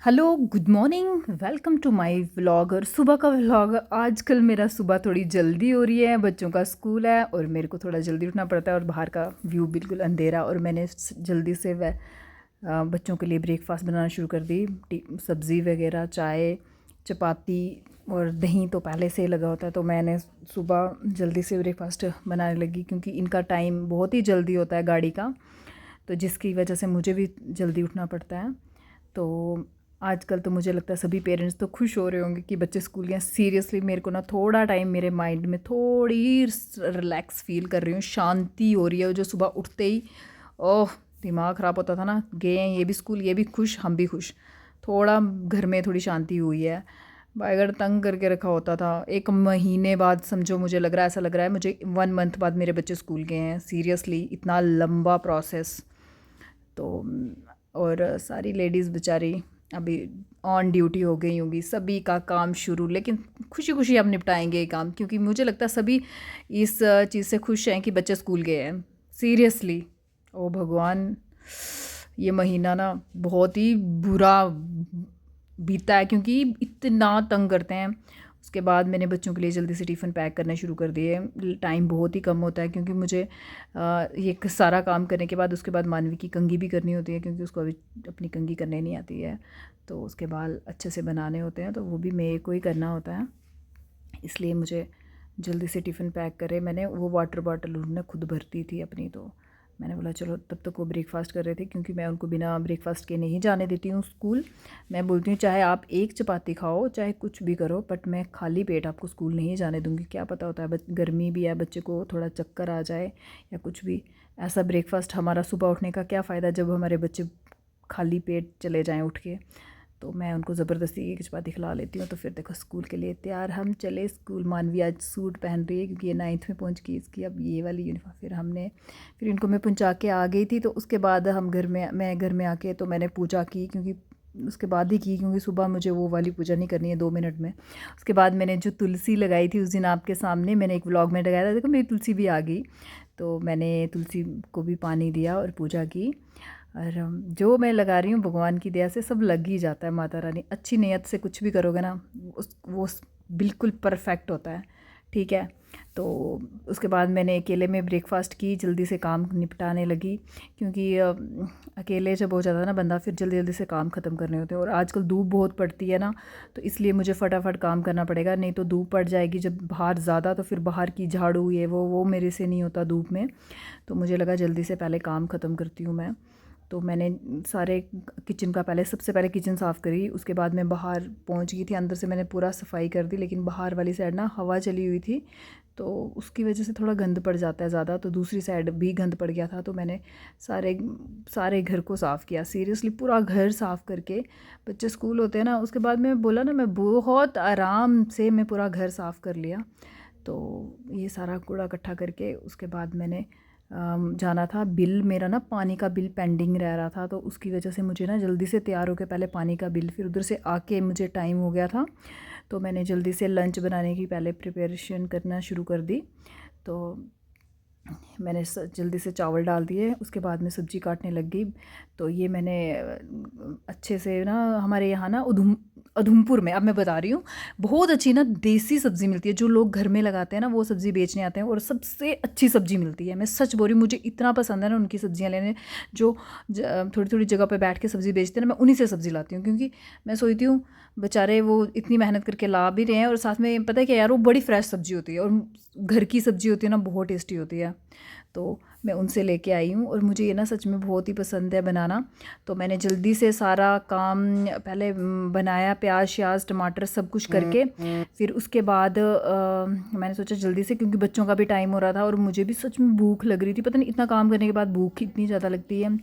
Hello good morning welcome to my vlog. और सुबह का व्लॉग आजकल मेरा सुबह थोड़ी जल्दी हो रही है, बच्चों का स्कूल है और मेरे को थोड़ा जल्दी उठना पड़ता है और बाहर का व्यू बिल्कुल अंधेरा। और मैंने जल्दी से बच्चों के लिए ब्रेकफास्ट बनाना शुरू कर दी। सब्ज़ी वगैरह, चाय, चपाती और दही तो पहले से ही लगा होता है, तो मैंने सुबह जल्दी से ब्रेकफास्ट बनाने लगी क्योंकि इनका टाइम बहुत ही जल्दी होता है गाड़ी का, तो जिसकी वजह से मुझे भी जल्दी उठना पड़ता है। तो आजकल तो मुझे लगता है सभी पेरेंट्स तो खुश हो रहे होंगे कि बच्चे स्कूल गए। सीरियसली मेरे को ना थोड़ा टाइम मेरे माइंड में थोड़ी रिलैक्स फील कर रही हूँ, शांति हो रही है। जो सुबह उठते ही ओह दिमाग ख़राब होता था ना, गए हैं ये भी स्कूल, ये भी खुश, हम भी खुश, थोड़ा घर में थोड़ी शांति हुई है। अगर तंग करके रखा होता था, 1 महीने बाद समझो, मुझे लग रहा है, ऐसा लग रहा है मुझे 1 मंथ बाद मेरे बच्चे स्कूल गए हैं। सीरियसली इतना लंबा प्रोसेस। तो और सारी लेडीज़ बेचारी अभी ऑन ड्यूटी हो गई होंगी, सभी का काम शुरू, लेकिन खुशी खुशी अब निपटाएंगे ये काम, क्योंकि मुझे लगता है सभी इस चीज़ से खुश हैं कि बच्चे स्कूल गए हैं। सीरियसली ओ भगवान, ये महीना ना बहुत ही बुरा बीता है क्योंकि इतना तंग करते हैं। उसके बाद मैंने बच्चों के लिए जल्दी से टिफ़िन पैक करने शुरू कर दिए। टाइम बहुत ही कम होता है क्योंकि मुझे ये सारा काम करने के बाद उसके बाद मानवी की कंघी भी करनी होती है, क्योंकि उसको अभी अपनी कंघी करने नहीं आती है, तो उसके बाल अच्छे से बनाने होते हैं, तो वो भी मेरे को ही करना होता है। इसलिए मुझे जल्दी से टिफ़िन पैक करे। मैंने वो वाटर बॉटल उन्होंने खुद भरती थी अपनी, तो मैंने बोला चलो, तब तक वो ब्रेकफ़ास्ट कर रहे थे क्योंकि मैं उनको बिना ब्रेकफ़ास्ट के नहीं जाने देती हूँ स्कूल। मैं बोलती हूँ चाहे आप एक चपाती खाओ, चाहे कुछ भी करो, बट मैं खाली पेट आपको स्कूल नहीं जाने दूँगी। क्या पता होता है गर्मी भी है, बच्चे को थोड़ा चक्कर आ जाए या कुछ भी ऐसा। ब्रेकफ़ास्ट हमारा सुबह उठने का क्या फ़ायदा जब हमारे बच्चे खाली पेट चले जाएँ उठ के। तो मैं उनको ज़बरदस्ती एक चपाती खिला लेती हूँ। तो फिर देखो स्कूल के लिए तैयार हम चले स्कूल। मानवी आज सूट पहन रही है क्योंकि ये 9th में पहुँच गई, इसकी अब ये वाली यूनिफॉर्म। फिर इनको मैं पहुँचा के आ गई थी, तो उसके बाद मैं घर में आके तो मैंने पूजा की, क्योंकि उसके बाद ही की, क्योंकि सुबह मुझे वो वाली पूजा नहीं करनी है 2 मिनट में। उसके बाद मैंने जो तुलसी लगाई थी उस दिन आपके सामने मैंने एक व्लॉग में लगाया था, देखो मेरी तुलसी भी आ गई। तो मैंने तुलसी को भी पानी दिया और पूजा की। और जो मैं लगा रही हूँ भगवान की दया से सब लग ही जाता है। माता रानी अच्छी नीयत से कुछ भी करोगे ना, बिल्कुल परफेक्ट होता है। ठीक है। तो उसके बाद मैंने अकेले में ब्रेकफ़ास्ट की, जल्दी से काम निपटाने लगी, क्योंकि अकेले जब हो जाता है ना बंदा, फिर जल्दी जल्दी से काम ख़त्म करने होते हैं। और आजकल धूप बहुत पड़ती है ना, तो इसलिए मुझे फटाफट काम करना पड़ेगा, नहीं तो धूप पड़ जाएगी जब बाहर ज़्यादा, तो फिर बाहर की झाड़ू ये वो मेरे से नहीं होता धूप में। तो मुझे लगा जल्दी से पहले काम ख़त्म करती हूँ मैं। तो मैंने सारे किचन का सबसे पहले किचन साफ़ करी। उसके बाद मैं बाहर पहुंच गई थी, अंदर से मैंने पूरा सफाई कर दी, लेकिन बाहर वाली साइड ना हवा चली हुई थी, तो उसकी वजह से थोड़ा गंद पड़ जाता है ज़्यादा, तो दूसरी साइड भी गंद पड़ गया था। तो मैंने सारे सारे घर को साफ़ किया, सीरियसली पूरा घर साफ़ करके। बच्चे स्कूल होते हैं ना, उसके बाद मैं बोला ना, मैं बहुत आराम से मैं पूरा घर साफ़ कर लिया। तो ये सारा कूड़ा इकट्ठा करके उसके बाद मैंने जाना था। बिल मेरा ना, पानी का बिल पेंडिंग रह रहा था, तो उसकी वजह से मुझे ना जल्दी से तैयार होकर पहले पानी का बिल, फिर उधर से आके मुझे टाइम हो गया था, तो मैंने जल्दी से लंच बनाने की पहले प्रिपरेशन करना शुरू कर दी। तो मैंने जल्दी से चावल डाल दिए, उसके बाद में सब्ज़ी काटने लग गई। तो ये मैंने अच्छे से ना, हमारे यहाँ ना उधमपुर में, अब मैं बता रही हूँ, बहुत अच्छी ना देसी सब्ज़ी मिलती है। जो लोग घर में लगाते हैं ना वो सब्ज़ी बेचने आते हैं, और सबसे अच्छी सब्ज़ी मिलती है। मैं सच बोल रही हूँ, मुझे इतना पसंद है ना उनकी सब्ज़ियाँ लेने। जो थोड़ी थोड़ी जगह पे बैठ के सब्ज़ी बेचते हैं ना, मैं उन्हीं से सब्ज़ी लाती हूँ, क्योंकि मैं सोचती हूँ बेचारे वो इतनी मेहनत करके ला भी रहे हैं, और साथ में पता है क्या यार, वो बड़ी फ्रेश सब्ज़ी होती है, और घर की सब्ज़ी होती है ना, बहुत टेस्टी होती है। तो मैं उनसे लेके आई हूँ, और मुझे ये ना सच में बहुत ही पसंद है बनाना। तो मैंने जल्दी से सारा काम पहले बनाया, प्याज श्याज टमाटर सब कुछ करके। फिर उसके बाद मैंने सोचा जल्दी से, क्योंकि बच्चों का भी टाइम हो रहा था और मुझे भी सच में भूख लग रही थी। पता नहीं इतना काम करने के बाद भूख इतनी ज़्यादा लगती है।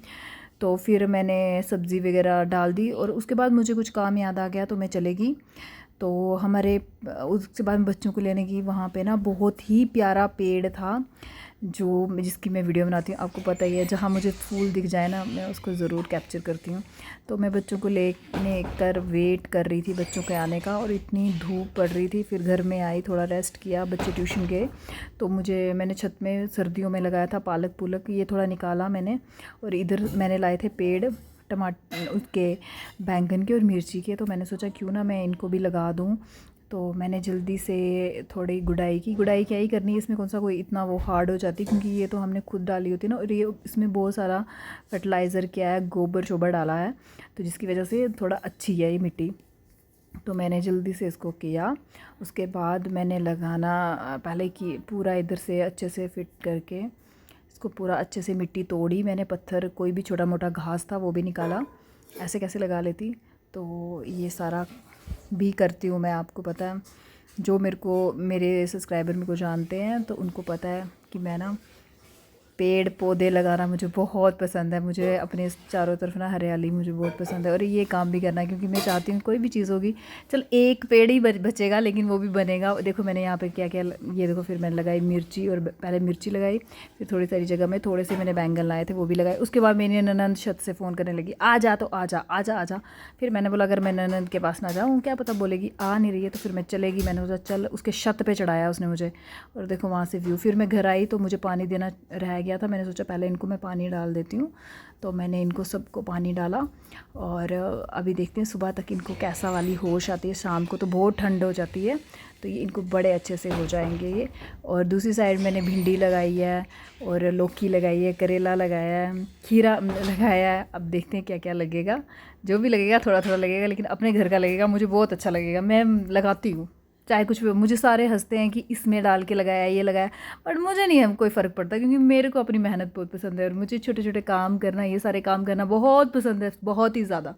तो फिर मैंने सब्ज़ी वगैरह डाल दी, और उसके बाद मुझे कुछ काम याद आ गया, तो मैं चलेगी। तो हमारे उसके बाद बच्चों को लेने की वहाँ पे ना बहुत ही प्यारा पेड़ था, जिसकी मैं वीडियो बनाती हूँ, आपको पता ही है। जहाँ मुझे फूल दिख जाए ना, मैं उसको ज़रूर कैप्चर करती हूँ। तो मैं बच्चों को लेने कर वेट कर रही थी बच्चों के आने का, और इतनी धूप पड़ रही थी। फिर घर में आई, थोड़ा रेस्ट किया, बच्चे ट्यूशन गए, तो मैंने छत में सर्दियों में लगाया था पालक पुलक, ये थोड़ा निकाला मैंने। और इधर मैंने लाए थे पेड़, टमाटर उसके बैंगन के और मिर्ची के, तो मैंने सोचा क्यों ना मैं इनको भी लगा दूँ। तो मैंने जल्दी से थोड़ी गुड़ाई की। गुड़ाई क्या ही करनी है, इसमें कौन सा कोई इतना वो हार्ड हो जाती, क्योंकि ये तो हमने खुद डाली होती है ना, और ये इसमें बहुत सारा फर्टिलाइज़र क्या है, गोबर शोबर डाला है, तो जिसकी वजह से थोड़ा अच्छी है ये मिट्टी। तो मैंने जल्दी से इसको किया। उसके बाद मैंने लगाना पहले कि पूरा इधर से अच्छे से फिट करके इसको पूरा अच्छे से मिट्टी तोड़ी मैंने, पत्थर कोई भी छोटा मोटा घास था वो भी निकाला। ऐसे कैसे लगा लेती, तो ये सारा भी करती हूँ मैं, आपको पता है, जो मेरे सब्सक्राइबर मेरे को जानते हैं तो उनको पता है कि मैं ना पेड़ पौधे लगाना मुझे बहुत पसंद है। मुझे अपने चारों तरफ ना हरियाली मुझे बहुत पसंद है, और ये काम भी करना है, क्योंकि मैं चाहती हूँ कोई भी चीज़ होगी, चल एक पेड़ ही बचेगा लेकिन वो भी बनेगा। देखो मैंने यहाँ पे क्या क्या, ये देखो, फिर मैंने लगाई मिर्ची, और पहले मिर्ची लगाई, फिर थोड़ी सारी जगह में थोड़े से मैंने बैंगन लाए थे वो भी लगाए। उसके बाद मेरी ननंद छत से फ़ोन करने लगी, आ जा तो आ जा आ जा आ जा। फिर मैंने बोला अगर मैं ननंद के पास ना जाऊँ, क्या पता बोलेगी आ नहीं रही है तो फिर मैं चलेगी। मैंने सोचा चल, उसके छत पे चढ़ाया उसने मुझे, और देखो वहाँ से व्यू। फिर मैं घर आई तो मुझे पानी देना रह गया था, मैंने सोचा पहले इनको मैं पानी डाल देती हूँ। तो मैंने इनको सबको पानी डाला, और अभी देखते हैं सुबह तक इनको कैसा वाली होश आती है। शाम को तो बहुत ठंड हो जाती है, तो ये इनको बड़े अच्छे से हो जाएंगे ये। और दूसरी साइड मैंने भिंडी लगाई है, और लौकी लगाई है, करेला लगाया है, खीरा लगाया है। अब देखते हैं क्या क्या लगेगा, जो भी लगेगा थोड़ा थोड़ा लगेगा, लेकिन अपने घर का लगेगा, मुझे बहुत अच्छा लगेगा। मैं लगाती हूँ चाहे कुछ भी हो। मुझे सारे हंसते हैं कि इसमें डाल के लगाया, ये लगाया, बट मुझे नहीं है कोई फ़र्क पड़ता, क्योंकि मेरे को अपनी मेहनत बहुत पसंद है, और मुझे छोटे छोटे काम करना, ये सारे काम करना बहुत पसंद है, बहुत ही ज़्यादा।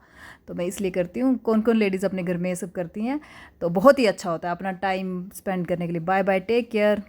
तो मैं इसलिए करती हूँ। कौन कौन लेडीज़ अपने घर में ये सब करती हैं, तो बहुत ही अच्छा होता है अपना टाइम स्पेंड करने के लिए। Bye bye, take care.